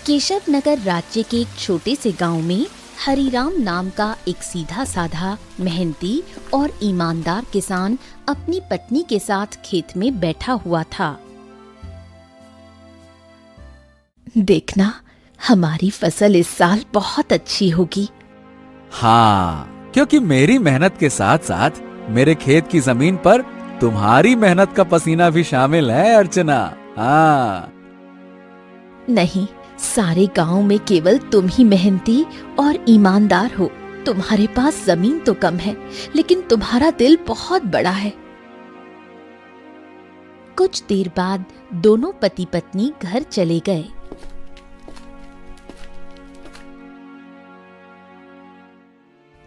केशव नगर राज्य के एक छोटे से गांव में हरिराम नाम का एक सीधा साधा, मेहनती और ईमानदार किसान अपनी पत्नी के साथ खेत में बैठा हुआ था। देखना, हमारी फसल इस साल बहुत अच्छी होगी। हाँ, क्योंकि मेरी मेहनत के साथ साथ मेरे खेत की जमीन पर तुम्हारी मेहनत का पसीना भी शामिल है अर्चना। हाँ। नहीं, सारे गांव में केवल तुम ही मेहनती और ईमानदार हो। तुम्हारे पास जमीन तो कम है, लेकिन तुम्हारा दिल बहुत बड़ा है। कुछ देर बाद दोनों पति पत्नी घर चले गए।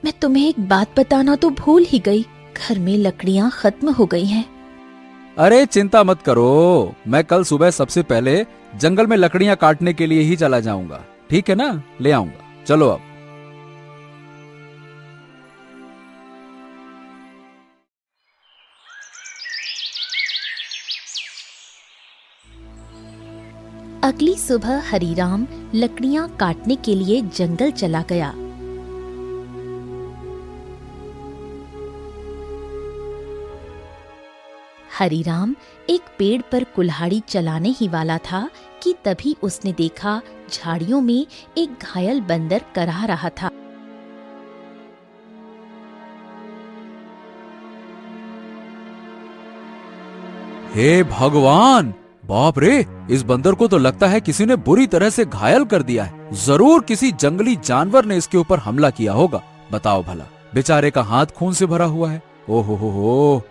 मैं तुम्हें एक बात बताना तो भूल ही गई, घर में लकड़ियां खत्म हो गई हैं। अरे चिंता मत करो, मैं कल सुबह सबसे पहले जंगल में लकड़ियां काटने के लिए ही चला जाऊंगा। ठीक है ना, ले आऊंगा। चलो अब। अगली सुबह हरिराम लकड़ियां काटने के लिए जंगल चला गया। हरिराम एक पेड़ पर कुल्हाड़ी चलाने ही वाला था कि तभी उसने देखा झाड़ियों में एक घायल बंदर करहा रहा था। हे भगवान, बाप रे, इस बंदर को तो लगता है किसी ने बुरी तरह से घायल कर दिया है। जरूर किसी जंगली जानवर ने इसके ऊपर हमला किया होगा। बताओ भला, बेचारे का हाथ खून से भरा हुआ है। ओहो हो।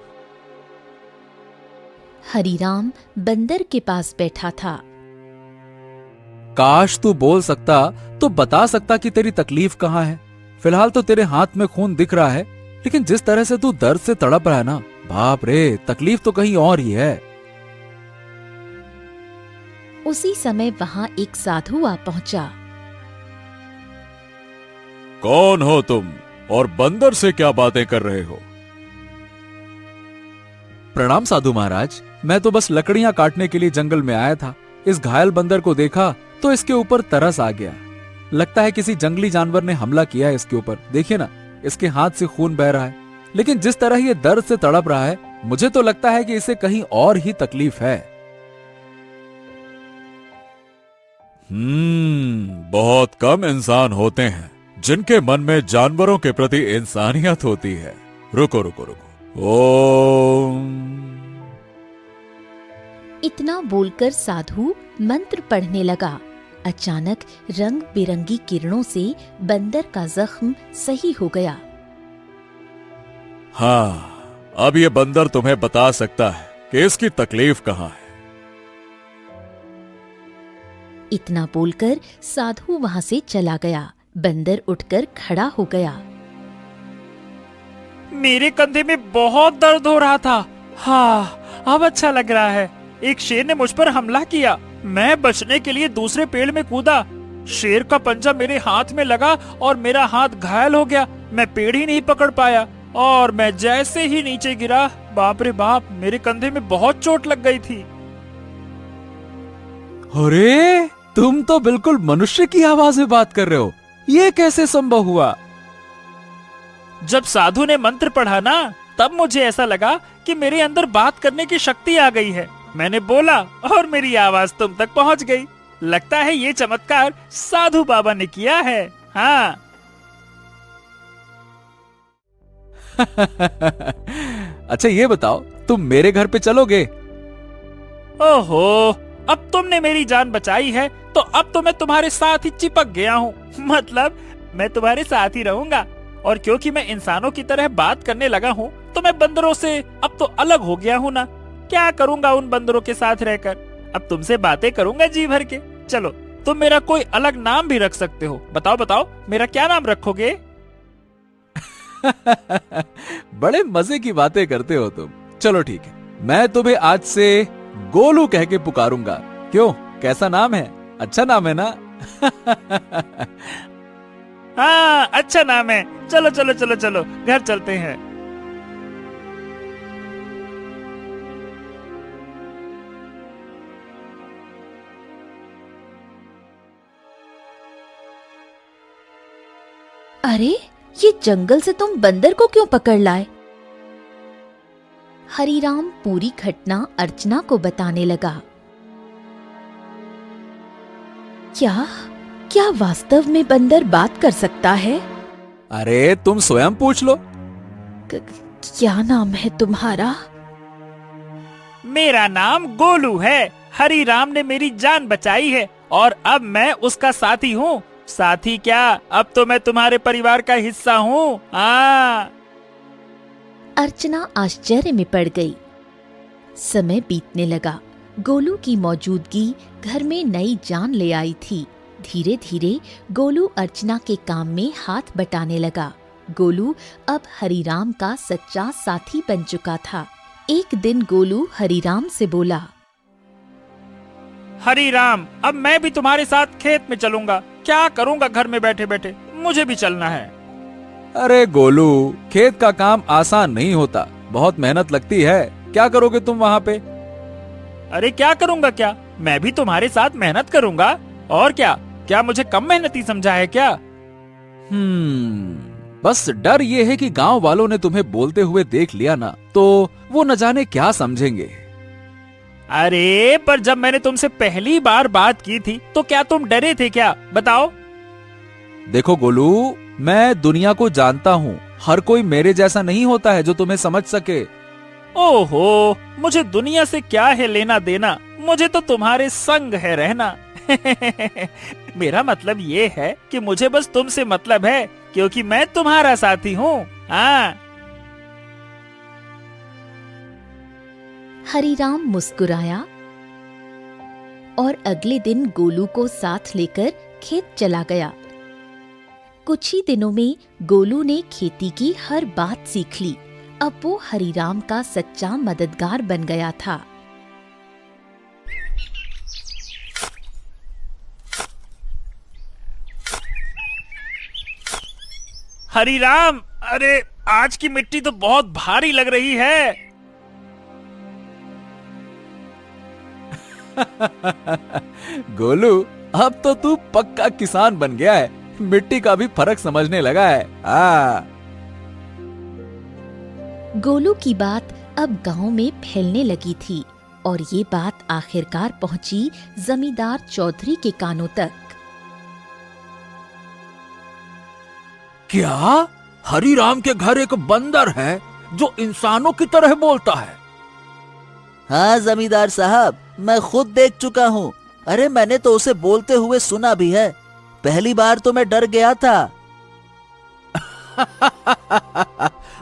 हरिराम बंदर के पास बैठा था। काश तू बोल सकता तो बता सकता कि तेरी तकलीफ कहाँ है। फिलहाल तो तेरे हाथ में खून दिख रहा है, लेकिन जिस तरह से तू दर्द से तड़प रहा है ना, बाप रे, तकलीफ तो कहीं और ही है। उसी समय वहां एक साधु आ पहुंचा। कौन हो तुम और बंदर से क्या बातें कर रहे हो? प्रणाम साधु महाराज, मैं तो बस लकड़ियां काटने के लिए जंगल में आया था। इस घायल बंदर को देखा तो इसके ऊपर तरस आ गया। लगता है किसी जंगली जानवर ने हमला किया है इसके ऊपर। देखिए ना, इसके हाथ से खून बह रहा है, लेकिन जिस तरह ये दर्द से तड़प रहा है, मुझे तो लगता है कि इसे कहीं और ही तकलीफ है। बहुत कम इंसान होते हैं जिनके मन में जानवरों के प्रति इंसानियत होती है। रुको रुको रुको। ओम। इतना बोलकर साधु मंत्र पढ़ने लगा। अचानक रंग बिरंगी किरणों से बंदर का जख्म सही हो गया। हाँ, अब ये बंदर तुम्हें बता सकता है कि इसकी तकलीफ कहाँ है। इतना बोलकर साधु वहां से चला गया। बंदर उठकर खड़ा हो गया। मेरे कंधे में बहुत दर्द हो रहा था। हाँ, अब अच्छा लग रहा है। एक शेर ने मुझ पर हमला किया। मैं बचने के लिए दूसरे पेड़ में कूदा। शेर का पंजा मेरे हाथ में लगा और मेरा हाथ घायल हो गया। मैं पेड़ ही नहीं पकड़ पाया और मैं जैसे ही नीचे गिरा, बाप रे बाप, मेरे कंधे में बहुत चोट लग गई थी। अरे, तुम तो बिल्कुल मनुष्य की आवाज में बात कर रहे हो। ये कैसे संभव हुआ? जब साधु ने मंत्र पढ़ा ना, तब मुझे ऐसा लगा कि मेरे अंदर बात करने की शक्ति आ गई है। मैंने बोला और मेरी आवाज तुम तक पहुंच गई। लगता है ये चमत्कार साधु बाबा ने किया है। हाँ। अच्छा ये बताओ, तुम मेरे घर पे चलोगे? ओहो, अब तुमने मेरी जान बचाई है तो अब तो मैं तुम्हारे साथ ही चिपक गया हूँ। मतलब मैं तुम्हारे साथ ही रहूंगा। और क्योंकि मैं इंसानों की तरह बात करने लगा हूँ, तो मैं बंदरों से अब तो अलग हो गया हूँ ना। क्या करूंगा उन बंदरों के साथ रहकर? अब तुमसे बातें करूंगा जी भर के। चलो, तुम मेरा कोई अलग नाम भी रख सकते हो। बताओ बताओ, मेरा क्या नाम रखोगे? बड़े मजे की बातें करते हो तुम। चलो ठीक है, मैं तुम्हें आज से गोलू कह के पुकारूंगा। क्यों, कैसा नाम है? अच्छा नाम है ना? हाँ, अच्छा नाम है। चलो चलो चलो चलो, घर चलते हैं। अरे, ये जंगल से तुम बंदर को क्यों पकड़ लाए? हरीराम पूरी घटना अर्चना को बताने लगा। क्या क्या वास्तव में बंदर बात कर सकता है? अरे तुम स्वयं पूछ लो। क्या नाम है तुम्हारा? मेरा नाम गोलू है। हरीराम ने मेरी जान बचाई है और अब मैं उसका साथी हूँ। साथी क्या, अब तो मैं तुम्हारे परिवार का हिस्सा हूँ। अर्चना आश्चर्य में पड़ गई। समय बीतने लगा। गोलू की मौजूदगी घर में नई जान ले आई थी। धीरे धीरे गोलू अर्चना के काम में हाथ बटाने लगा। गोलू अब हरीराम का सच्चा साथी बन चुका था। एक दिन गोलू हरीराम से बोला, हरीराम, अब मैं भी तुम्हारे साथ खेत में चलूंगा। क्या करूंगा घर में बैठे बैठे, मुझे भी चलना है। अरे गोलू, खेत का काम आसान नहीं होता, बहुत मेहनत लगती है। क्या करोगे तुम वहाँ पे? अरे क्या करूंगा क्या, मैं भी तुम्हारे साथ मेहनत करूंगा। और क्या मुझे कम मेहनती समझा है क्या? बस डर ये है कि गांव वालों ने तुम्हें बोलते हुए देख लिया ना, तो वो न जाने क्या समझेंगे। अरे पर जब मैंने तुमसे पहली बार बात की थी तो क्या तुम डरे थे क्या, बताओ? देखो गोलू, मैं दुनिया को जानता हूँ। हर कोई मेरे जैसा नहीं होता है जो तुम्हें समझ सके। ओहो, मुझे दुनिया से क्या है लेना देना, मुझे तो तुम्हारे संग है रहना। मेरा मतलब ये है कि मुझे बस तुमसे मतलब है, क्योंकि मैं तुम्हारा साथी हूँ। हरीराम मुस्कुराया और अगले दिन गोलू को साथ लेकर खेत चला गया। कुछ ही दिनों में गोलू ने खेती की हर बात सीख ली। अब वो हरीराम का सच्चा मददगार बन गया था। हरीराम, अरे आज की मिट्टी तो बहुत भारी लग रही है। गोलू, अब तो तू पक्का किसान बन गया है। मिट्टी का भी फर्क समझने लगा है। गोलू की बात अब गांव में फैलने लगी थी और ये बात आखिरकार पहुंची जमींदार चौधरी के कानों तक। क्या हरीराम के घर एक बंदर है जो इंसानों की तरह बोलता है? हाँ जमींदार साहब, मैं खुद देख चुका हूँ। अरे मैंने तो उसे बोलते हुए सुना भी है। पहली बार तो मैं डर गया था।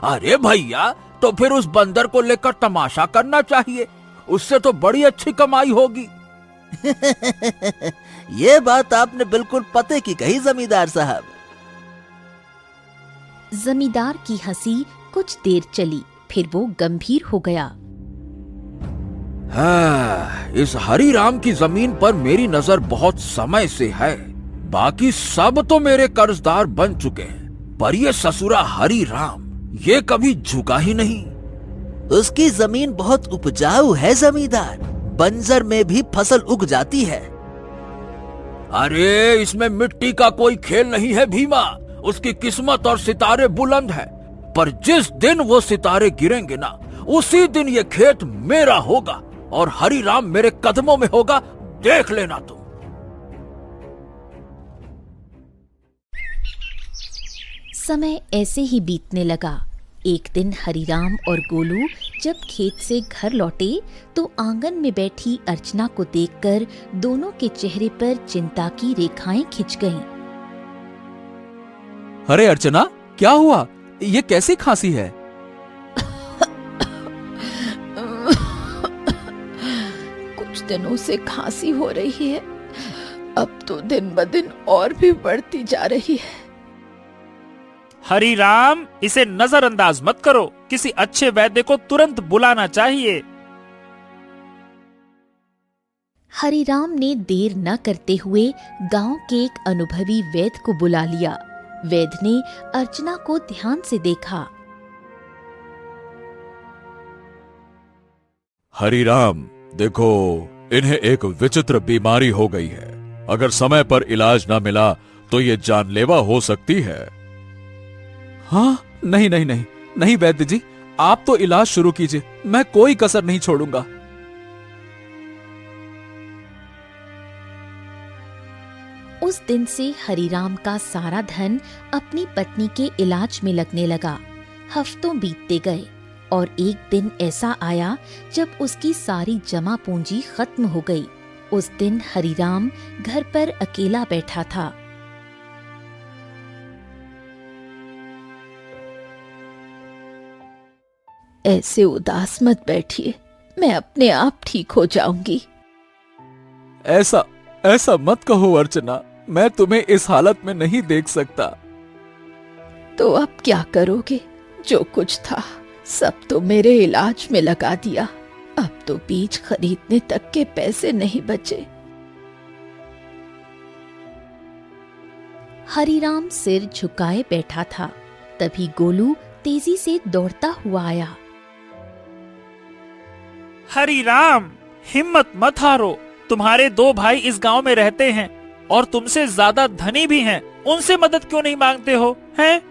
अरे भैया, तो फिर उस बंदर को लेकर तमाशा करना चाहिए, उससे तो बड़ी अच्छी कमाई होगी। ये बात आपने बिल्कुल पते की कही जमींदार साहब। जमींदार की हंसी कुछ देर चली, फिर वो गंभीर हो गया। इस हरीराम की जमीन पर मेरी नजर बहुत समय से है। बाकी सब तो मेरे कर्जदार बन चुके हैं, पर ये ससुरा हरीराम ये कभी झुका ही नहीं। उसकी जमीन बहुत उपजाऊ है जमींदार, बंजर में भी फसल उग जाती है। अरे इसमें मिट्टी का कोई खेल नहीं है भीमा। उसकी किस्मत और सितारे बुलंद है, पर जिस दिन वो सितारे गिरेंगे ना, उसी दिन ये खेत मेरा होगा और हरीराम मेरे कदमों में होगा, देख लेना तुम। समय ऐसे ही बीतने लगा। एक दिन हरीराम और गोलू जब खेत से घर लौटे तो आंगन में बैठी अर्चना को देखकर दोनों के चेहरे पर चिंता की रेखाएं खिंच गईं। अरे अर्चना, क्या हुआ? ये कैसी खांसी है? कुछ दिनों से खांसी हो रही है, अब तो दिन ब दिन और भी बढ़ती जा रही है। हरीराम, इसे नजरअंदाज मत करो, किसी अच्छे वैद्य को तुरंत बुलाना चाहिए। हरीराम ने देर न करते हुए गांव के एक अनुभवी वैद्य को बुला लिया। वैद्य ने अर्चना को ध्यान से देखा। हरीराम, देखो, इन्हें एक विचित्र बीमारी हो गई है। अगर समय पर इलाज न मिला तो ये जानलेवा हो सकती है। हाँ, नहीं नहीं नहीं नहीं वैद्य जी, आप तो इलाज शुरू कीजिए, मैं कोई कसर नहीं छोड़ूंगा। उस दिन से हरिराम का सारा धन अपनी पत्नी के इलाज में लगने लगा। हफ्तों बीतते गए और एक दिन ऐसा आया जब उसकी सारी जमा पूंजी खत्म हो गई। उस दिन हरिराम घर पर अकेला बैठा था। ऐसे उदास मत बैठिए, मैं अपने आप ठीक हो जाऊंगी। ऐसा ऐसा मत कहो अर्चना, मैं तुम्हें इस हालत में नहीं देख सकता। तो अब क्या करोगे? जो कुछ था सब तो मेरे इलाज में लगा दिया। अब तो बीज खरीदने तक के पैसे नहीं बचे। हरिराम सिर झुकाए बैठा था। तभी गोलू तेजी से दौड़ता हुआ आया। हरिराम, हिम्मत मत हारो। तुम्हारे 2 भाई इस गांव में रहते हैं और तुमसे ज्यादा धनी भी हैं। उनसे मदद क्यों नहीं मांगते हो, हैं?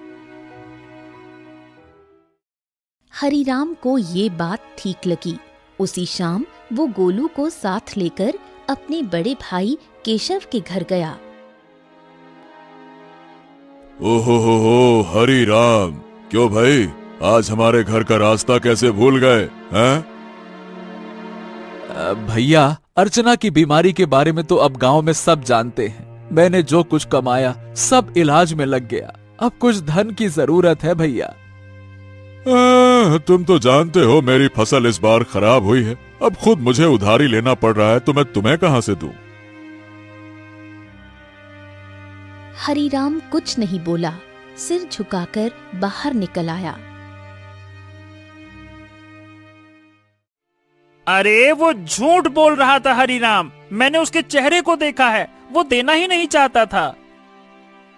हरिराम को ये बात ठीक लगी। उसी शाम वो गोलू को साथ लेकर अपने बड़े भाई केशव के घर गया। ओहो हरी राम, क्यों भाई, आज हमारे घर का रास्ता कैसे भूल गए हैं? भैया, अर्चना की बीमारी के बारे में तो अब गांव में सब जानते हैं। मैंने जो कुछ कमाया सब इलाज में लग गया। अब कुछ धन की जरूरत है भैया। तुम तो जानते हो मेरी फसल इस बार खराब हुई है। अब खुद मुझे उधारी लेना पड़ रहा है, तो मैं तुम्हें कहां से दूं? हरिराम कुछ नहीं बोला, सिर झुकाकर बाहर निकल आया। अरे वो झूठ बोल रहा था हरिराम, मैंने उसके चेहरे को देखा है, वो देना ही नहीं चाहता था।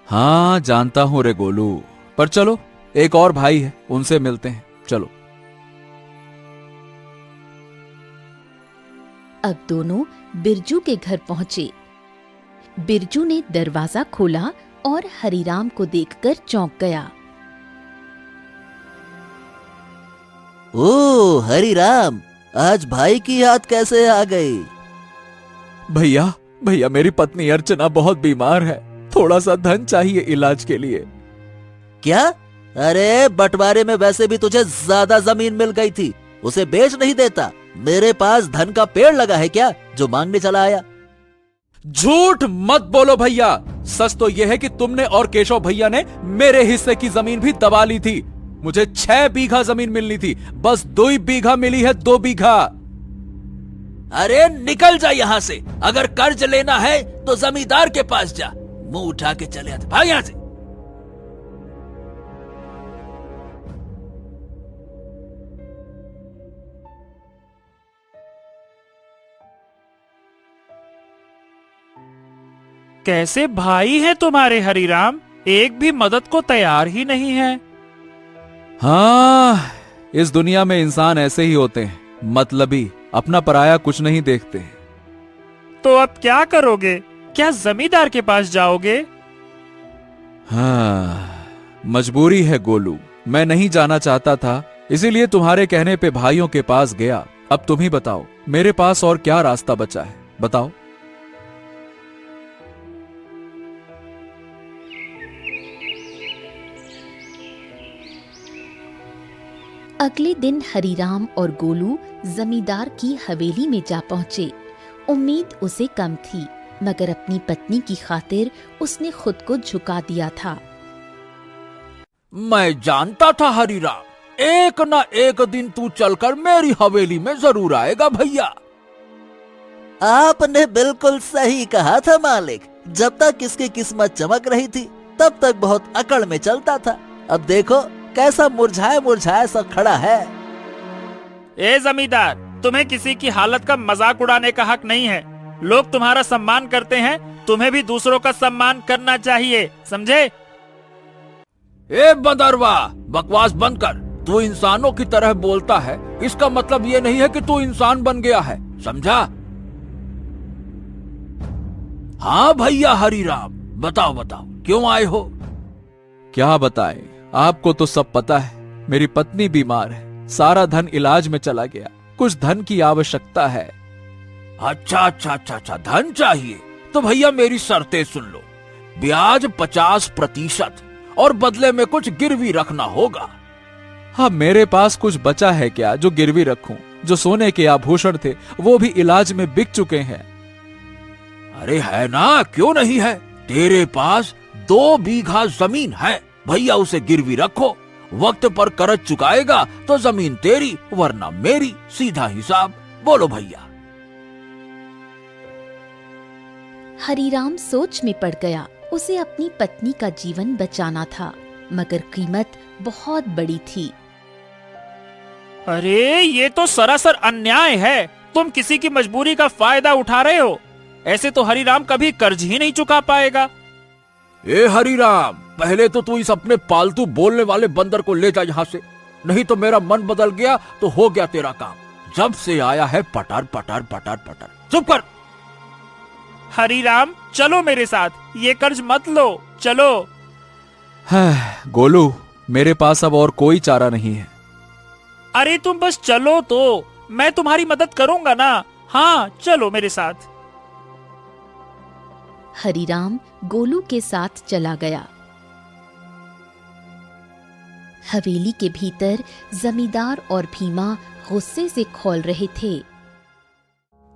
हाँ जानता हूँ रे गोलू, पर चलो एक और भाई है, उनसे मिलते हैं, चलो। अब दोनों बिरजू के घर पहुंचे। बिरजू ने दरवाजा खोला और हरिराम को देखकर चौंक गया। ओ हरिराम, आज भाई की याद कैसे आ गई? भैया भैया, मेरी पत्नी अर्चना बहुत बीमार है, थोड़ा सा धन चाहिए इलाज के लिए। क्या? अरे बंटवारे में वैसे भी तुझे ज्यादा जमीन मिल गई थी, उसे बेच नहीं देता? मेरे पास धन का पेड़ लगा है क्या जो मांगने चला आया? झूठ मत बोलो भैया, सच तो यह है कि तुमने और केशव भैया ने मेरे हिस्से की जमीन भी दबा ली थी। मुझे 6 बीघा जमीन मिलनी थी, बस 2 बीघा मिली है, 2 बीघा। अरे निकल जा यहाँ से, अगर कर्ज लेना है तो जमींदार के पास जा। मुंह उठा के चले आते, भाग यहाँ से। कैसे भाई हैं तुम्हारे हरिराम, एक भी मदद को तैयार ही नहीं है। हाँ, इस दुनिया में इंसान ऐसे ही होते हैं, मतलबी, अपना पराया कुछ नहीं देखते। तो अब क्या करोगे? क्या जमींदार के पास जाओगे? हाँ, मजबूरी है गोलू, मैं नहीं जाना चाहता था, इसीलिए तुम्हारे कहने पे भाइयों के पास गया। अब तुम ही बताओ, मेरे पास और क्या रास्ता बचा है, बताओ। अगले दिन हरिराम और गोलू जमींदार की हवेली में जा पहुंचे। उम्मीद उसे कम थी, मगर अपनी पत्नी की खातिर उसने खुद को झुका दिया था। मैं जानता था हरिराम, एक न एक दिन तू चलकर मेरी हवेली में जरूर आएगा भैया। आपने बिल्कुल सही कहा था मालिक। जब तक इसकी किस्मत चमक रही थी तब तक बहुत अकड़ में चलता था। अब देखो कैसा मुरझाया मुरझाया सा खड़ा है। ए जमींदार, तुम्हें किसी की हालत का मजाक उड़ाने का हक नहीं है। लोग तुम्हारा सम्मान करते हैं, तुम्हें भी दूसरों का सम्मान करना चाहिए, समझे? ए बंदरवा, बकवास बंद कर। तू इंसानों की तरह बोलता है, इसका मतलब ये नहीं है कि तू इंसान बन गया है, समझा? हाँ भैया हरिराम, बताओ बताओ क्यों आए हो? क्या बताएं, आपको तो सब पता है, मेरी पत्नी बीमार है, सारा धन इलाज में चला गया, कुछ धन की आवश्यकता है। अच्छा, धन चाहिए तो भैया मेरी शर्तें सुन लो। ब्याज 50% और बदले में कुछ गिरवी रखना होगा। हाँ, मेरे पास कुछ बचा है क्या जो गिरवी रखूं? जो सोने के आभूषण थे वो भी इलाज में बिक चुके हैं। अरे है ना, क्यों नहीं है? तेरे पास 2 बीघा जमीन है, भैया उसे गिरवी रखो। वक्त पर कर्ज चुकाएगा तो जमीन तेरी वरना मेरी, सीधा हिसाब। बोलो भैया। हरीराम सोच में पड़ गया। उसे अपनी पत्नी का जीवन बचाना था, मगर कीमत बहुत बड़ी थी। अरे ये तो सरासर अन्याय है। तुम किसी की मजबूरी का फायदा उठा रहे हो। ऐसे तो हरीराम कभी कर्ज ही नहीं चुका पाएगा। ए हरीराम, पहले तो तू इस अपने पालतू बोलने वाले बंदर को ले जा यहाँ से, नहीं तो मेरा मन बदल गया तो हो गया तेरा काम। जब से आया है पटर पटर पटर पटर। चुप कर। हरीराम चलो मेरे साथ, ये कर्ज मत लो, चलो। गोलू, मेरे पास अब और कोई चारा नहीं है। अरे तुम बस चलो तो, मैं तुम्हारी मदद करूंगा ना। हाँ चलो मेरे साथ। हरीराम गोलू के साथ चला गया। हवेली के भीतर जमींदार और भीमा गुस्से से खौल रहे थे।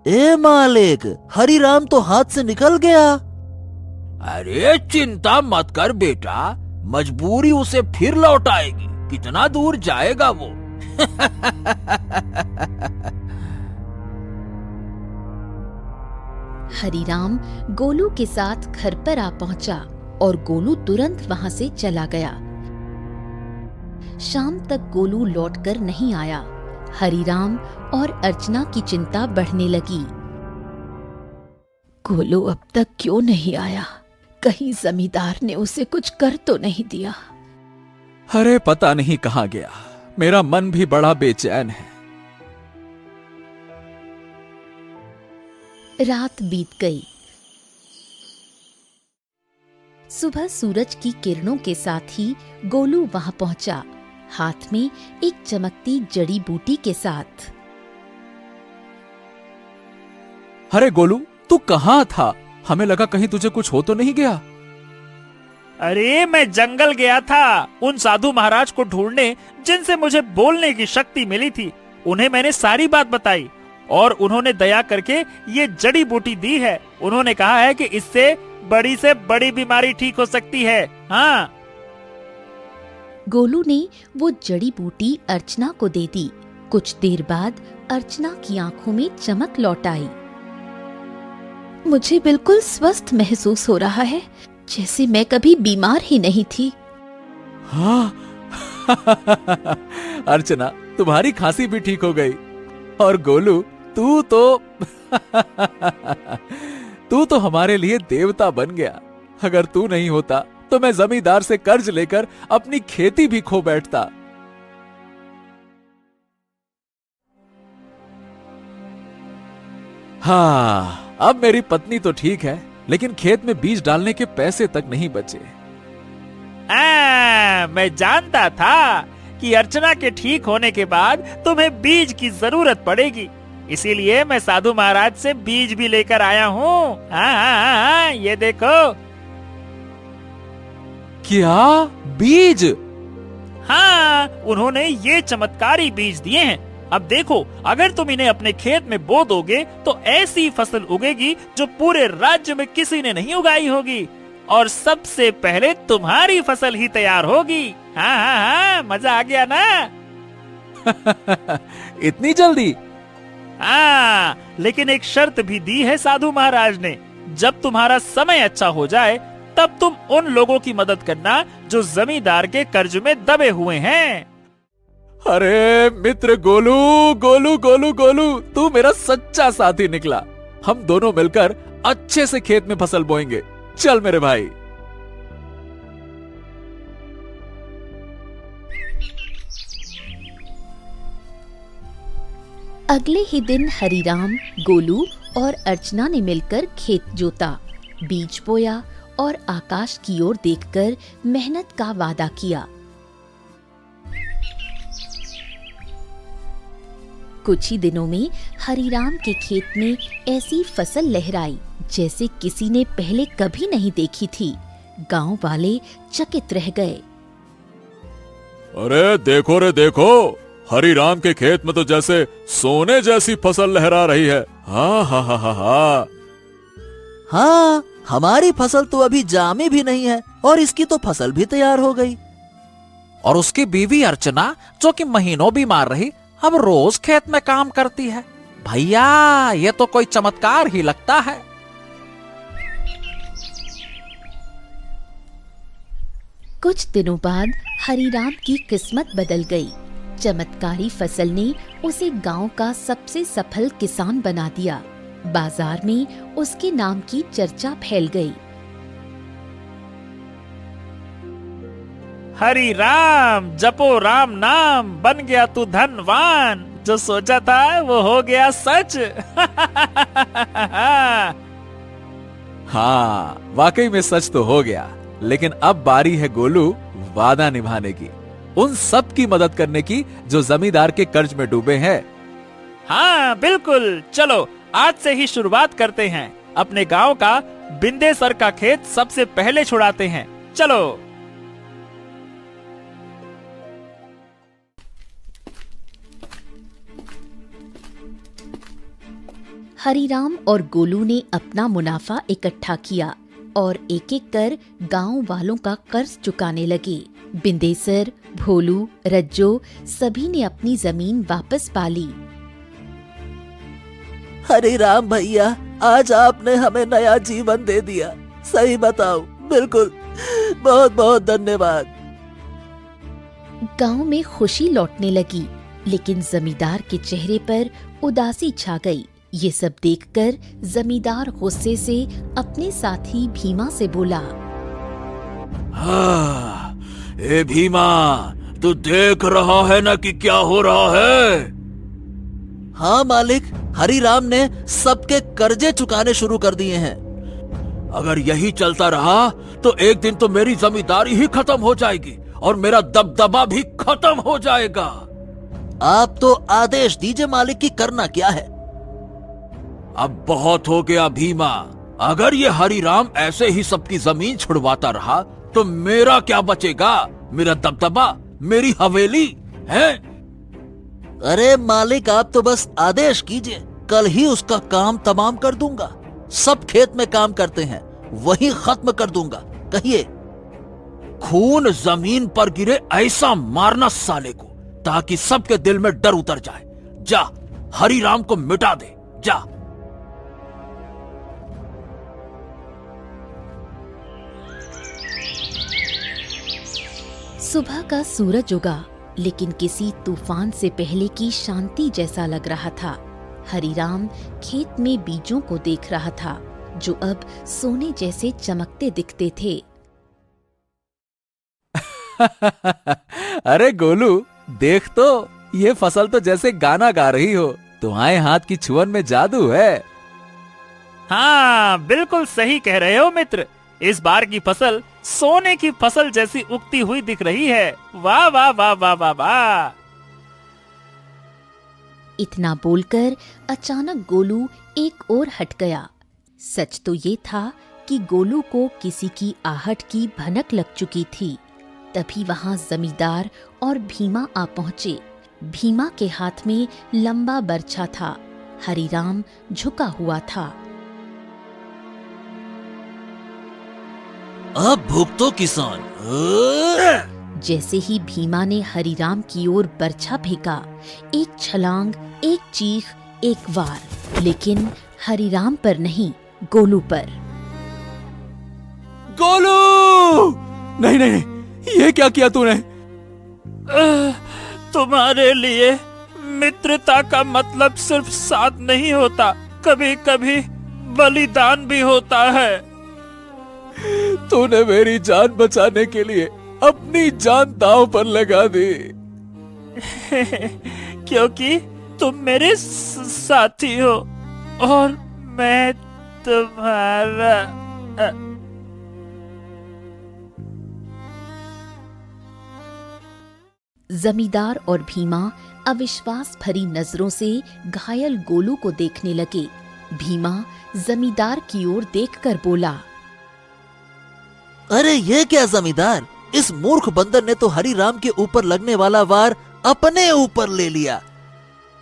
ए मालिक, हरीराम तो हाथ से निकल गया। अरे चिंता मत कर बेटा, मजबूरी उसे फिर लौट आएगी। कितना दूर जाएगा वो? हरीराम गोलू के साथ घर पर आ पहुंचा और गोलू तुरंत वहां से चला गया। शाम तक गोलू लौटकर नहीं आया। हरीराम और अर्चना की चिंता बढ़ने लगी। गोलू अब तक क्यों नहीं आया? कहीं जमींदार ने उसे कुछ कर तो नहीं दिया? अरे पता नहीं कहाँ गया। मेरा मन भी बड़ा बेचैन है। रात बीत गई। सुबह सूरज की किरणों के साथ ही गोलू वहां पहुंचा, हाथ में एक चमकती जड़ी बूटी के साथ। अरे गोलू, तू कहाँ था? हमें लगा कहीं तुझे कुछ हो तो नहीं गया। अरे मैं जंगल गया था उन साधु महाराज को ढूंढने जिनसे मुझे बोलने की शक्ति मिली थी। उन्हें मैंने सारी बात बताई और उन्होंने दया करके ये जड़ी बूटी दी है। उन्होंने कहा है कि इससे से बड़ी बीमारी ठीक हो सकती है। हाँ। गोलू ने वो जड़ी बूटी अर्चना को दे दी। कुछ देर बाद अर्चना की आंखों में चमक लौट आई। मुझे बिल्कुल स्वस्थ महसूस हो रहा है, जैसे मैं कभी बीमार ही नहीं थी। हाँ। अर्चना, तुम्हारी खांसी भी ठीक हो गई। और गोलू, तू तो हमारे लिए देवता बन गया। अगर तू नहीं होता तो मैं जमींदार से कर्ज लेकर अपनी खेती भी खो बैठता। हाँ, अब मेरी पत्नी तो ठीक है, लेकिन खेत में बीज डालने के पैसे तक नहीं बचे। मैं जानता था कि अर्चना के ठीक होने के बाद तुम्हें बीज की जरूरत पड़ेगी, इसीलिए मैं साधु महाराज से बीज भी लेकर आया हूँ। हाँ, ये देखो। क्या बीज? हाँ, उन्होंने ये चमत्कारी बीज दिए हैं। अब देखो, अगर तुम इन्हें अपने खेत में बो दोगे तो ऐसी फसल उगेगी जो पूरे राज्य में किसी ने नहीं उगाई होगी, और सबसे पहले तुम्हारी फसल ही तैयार होगी। हाँ, मजा आ गया ना? इतनी जल्दी? हाँ, लेकिन एक शर्त भी दी है साधु महाराज ने। जब तुम्हारा समय अच्छा हो जाए तब तुम उन लोगों की मदद करना जो जमींदार के कर्ज में दबे हुए हैं। अरे मित्र गोलू, गोलू गोलू गोलू, तू मेरा सच्चा साथी निकला। हम दोनों मिलकर अच्छे से खेत में फसल बोएंगे। चल मेरे भाई। अगले ही दिन हरीराम, गोलू और अर्चना ने मिलकर खेत जोता, बीज बोया और आकाश की ओर देखकर मेहनत का वादा किया। कुछ ही दिनों में हरीराम के खेत में ऐसी फसल लहराई जैसे किसी ने पहले कभी नहीं देखी थी। गांव वाले चकित रह गए। अरे देखो रे देखो, हरिराम के खेत में तो जैसे सोने जैसी फसल लहरा रही है। हाँ हाँ हाँ हाँ हाँ। हाँ, हमारी फसल तो अभी जामी भी नहीं है और इसकी तो फसल भी तैयार हो गई। और उसकी बीवी अर्चना, जो कि महीनों बीमार रही, अब रोज खेत में काम करती है। भैया, ये तो कोई चमत्कार ही लगता है। कुछ दिनों बाद हरीराम की किस्मत बदल गई। चमत्कारी फसल ने उसे गांव का सबसे सफल किसान बना दिया। बाजार में उसके नाम की चर्चा फैल गई। हरि राम जपो राम नाम, बन गया तू धनवान। जो सोचा था वो हो गया सच। हाँ, वाकई में सच तो हो गया। लेकिन अब बारी है गोलू वादा निभाने की, उन सब की मदद करने की जो जमींदार के कर्ज में डूबे हैं। हाँ बिल्कुल, चलो आज से ही शुरुआत करते हैं। अपने गांव का बिंदेसर का खेत सबसे पहले छुड़ाते हैं। चलो। हरीराम और गोलू ने अपना मुनाफा इकट्ठा किया और एक एक कर गांव वालों का कर्ज चुकाने लगे। बिंदेसर, भोलू, रज्जो सभी ने अपनी जमीन वापस पा ली। हरिराम भैया, आज आपने हमें नया जीवन दे दिया। सही बताओ, बिल्कुल, बहुत बहुत धन्यवाद। गांव में खुशी लौटने लगी, लेकिन जमींदार के चेहरे पर उदासी छा गई। ये सब देखकर जमींदार गुस्से से अपने साथी भीमा से बोला, हाँ, ए भीमा, तू देख रहा है ना कि क्या हो रहा है? हाँ मालिक, हरिराम ने सबके कर्जे चुकाने शुरू कर दिए हैं। अगर यही चलता रहा तो एक दिन तो मेरी जमींदारी ही खत्म हो जाएगी और मेरा दबदबा भी खत्म हो जाएगा। आप तो आदेश दीजिए मालिक की करना क्या है। अब बहुत हो गया भीमा। अगर ये हरिराम ऐसे ही सबकी जमीन छुड़वाता रहा तो मेरा क्या बचेगा? मेरा दबदबा, मेरी हवेली है। अरे मालिक, आप तो बस आदेश कीजिए, कल ही उसका काम तमाम कर दूंगा। सब खेत में काम करते हैं, वही खत्म कर दूंगा। कहिए। खून जमीन पर गिरे ऐसा मारना साले को, ताकि सबके दिल में डर उतर जाए। जा, हरिराम को मिटा दे, जा। सुबह का सूरज उगा, लेकिन किसी तूफान से पहले की शांति जैसा लग रहा था। हरिराम खेत में बीजों को देख रहा था, जो अब सोने जैसे चमकते दिखते थे। अरे गोलू, देख तो, ये फसल तो जैसे गाना गा रही हो। तुम्हारे हाथ की छुअन में जादू है। हाँ बिल्कुल सही कह रहे हो मित्र। इस बार की फसल सोने की फसल जैसी उगती हुई दिख रही है। वाह वाह वाह वाह वाह वाह। इतना बोलकर अचानक गोलू एक ओर हट गया। सच तो ये था कि गोलू को किसी की आहट की भनक लग चुकी थी। तभी वहां जमींदार और भीमा आ पहुंचे। भीमा के हाथ में लंबा बर्छा था। हरिराम झुका हुआ था। अब भुगतो किसान। जैसे ही भीमा ने हरिराम की ओर बर्छा फेंका, एक छलांग, एक चीख, एक वार, लेकिन हरिराम पर नहीं, गोलू पर। गोलू! नहीं नहीं नहीं, ये क्या किया तूने? तुम्हारे लिए मित्रता का मतलब सिर्फ साथ नहीं होता, कभी कभी बलिदान भी होता है। तूने मेरी जान बचाने के लिए अपनी जान दांव पर लगा दी। क्योंकि तुम मेरे साथी हो और मैं तुम्हारा। जमींदार और भीमा अविश्वास भरी नजरों से घायल गोलू को देखने लगे। भीमा जमींदार की ओर देखकर बोला, अरे ये क्या जमींदार, इस मूर्ख बंदर ने तो हरिराम के ऊपर लगने वाला वार अपने ऊपर ले लिया।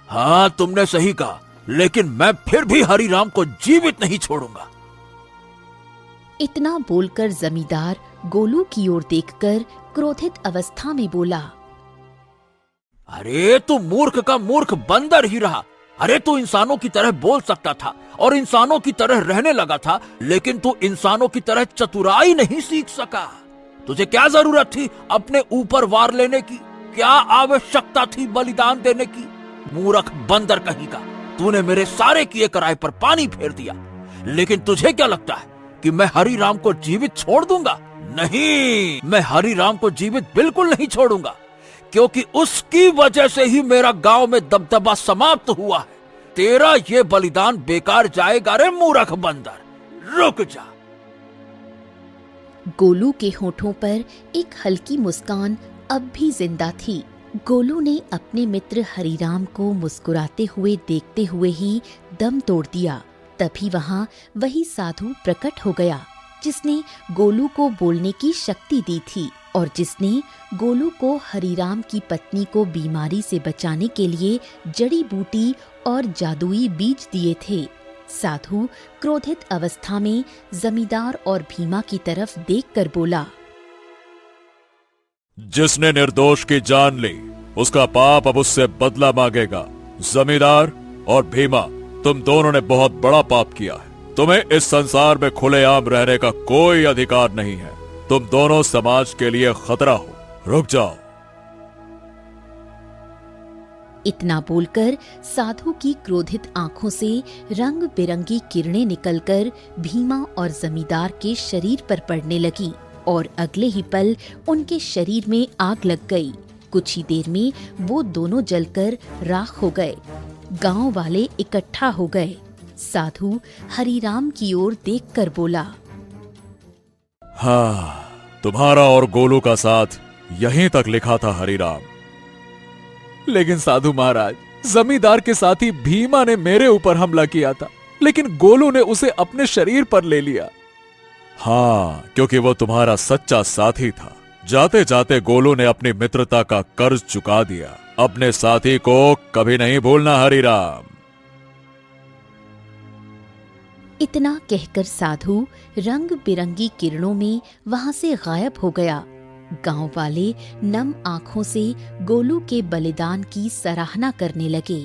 हाँ, तुमने सही कहा, लेकिन मैं फिर भी हरिराम को जीवित नहीं छोड़ूंगा। इतना बोलकर जमींदार गोलू की ओर देखकर क्रोधित अवस्था में बोला, अरे तू मूर्ख का मूर्ख बंदर ही रहा। अरे तू इंसानों की तरह बोल सकता था और इंसानों की तरह रहने लगा था, लेकिन तू इंसानों की तरह चतुराई नहीं सीख सका। तुझे क्या जरूरत थी अपने ऊपर वार लेने की? क्या आवश्यकता थी बलिदान देने की? मूर्ख बंदर कहीं का, तूने मेरे सारे किए कराए पर पानी फेर दिया। लेकिन तुझे क्या लगता है कि मैं हरिराम को जीवित छोड़ दूंगा? नहीं, मैं हरिराम को जीवित बिल्कुल नहीं छोड़ूंगा, क्योंकि उसकी वजह से ही मेरा गांव में दबदबा समाप्त हुआ है। तेरा ये बलिदान बेकार जाएगा रे मूर्ख बंदर, रुक जा। गोलू के होठों पर एक हल्की मुस्कान अब भी जिंदा थी। गोलू ने अपने मित्र हरिराम को मुस्कुराते हुए देखते हुए ही दम तोड़ दिया। तभी वहां वही साधु प्रकट हो गया जिसने गोलू को बोलने की शक्ति दी थी और जिसने गोलू को हरिराम की पत्नी को बीमारी से बचाने के लिए जड़ी बूटी और जादुई बीज दिए थे। साधु क्रोधित अवस्था में जमींदार और भीमा की तरफ देखकर बोला, जिसने निर्दोष की जान ली, उसका पाप अब उससे बदला मांगेगा। जमींदार और भीमा, तुम दोनों ने बहुत बड़ा पाप किया है। तुम्हें इस संसार में खुलेआम रहने का कोई अधिकार नहीं है। तुम दोनों समाज के लिए खतरा हो। रुक जाओ। इतना बोलकर साधु की क्रोधित आंखों से रंग बिरंगी किरणें निकलकर भीमा और जमींदार के शरीर पर पड़ने लगी और अगले ही पल उनके शरीर में आग लग गई। कुछ ही देर में वो दोनों जलकर राख हो गए। गांव वाले इकट्ठा हो गए। साधु हरिराम की ओर देखकर बोला, हाँ, तुम्हारा और गोलू का साथ यहीं तक लिखा था हरिराम। लेकिन साधु महाराज, जमींदार के साथी भीमा ने मेरे ऊपर हमला किया था, लेकिन गोलू ने उसे अपने शरीर पर ले लिया। हाँ, क्योंकि वो तुम्हारा सच्चा साथी था। जाते जाते गोलू ने अपनी मित्रता का कर्ज चुका दिया। अपने साथी को कभी नहीं भूलना हरिराम। इतना कहकर साधु रंग बिरंगी किरणों में वहां से गायब हो गया। गांव वाले नम आंखों से गोलू के बलिदान की सराहना करने लगे।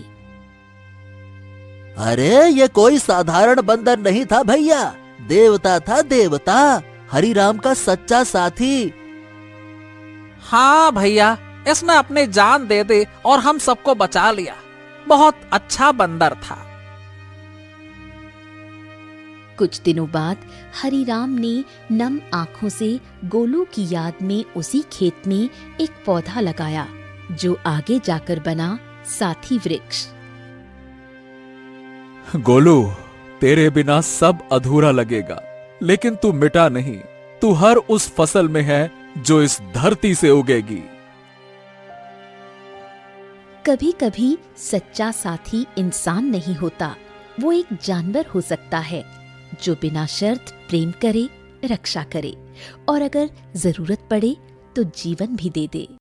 अरे ये कोई साधारण बंदर नहीं था भैया, देवता था, देवता, हरिराम का सच्चा साथी। हाँ भैया, इसने अपनी जान दे दी और हम सबको बचा लिया। बहुत अच्छा बंदर था। कुछ दिनों बाद हरिराम ने नम आंखों से गोलू की याद में उसी खेत में एक पौधा लगाया जो आगे जाकर बना साथी वृक्ष। गोलू, तेरे बिना सब अधूरा लगेगा, लेकिन तू मिटा नहीं। तू हर उस फसल में है जो इस धरती से उगेगी। कभी कभी सच्चा साथी इंसान नहीं होता, वो एक जानवर हो सकता है जो बिना शर्त प्रेम करे, रक्षा करे और अगर जरूरत पड़े तो जीवन भी दे दे।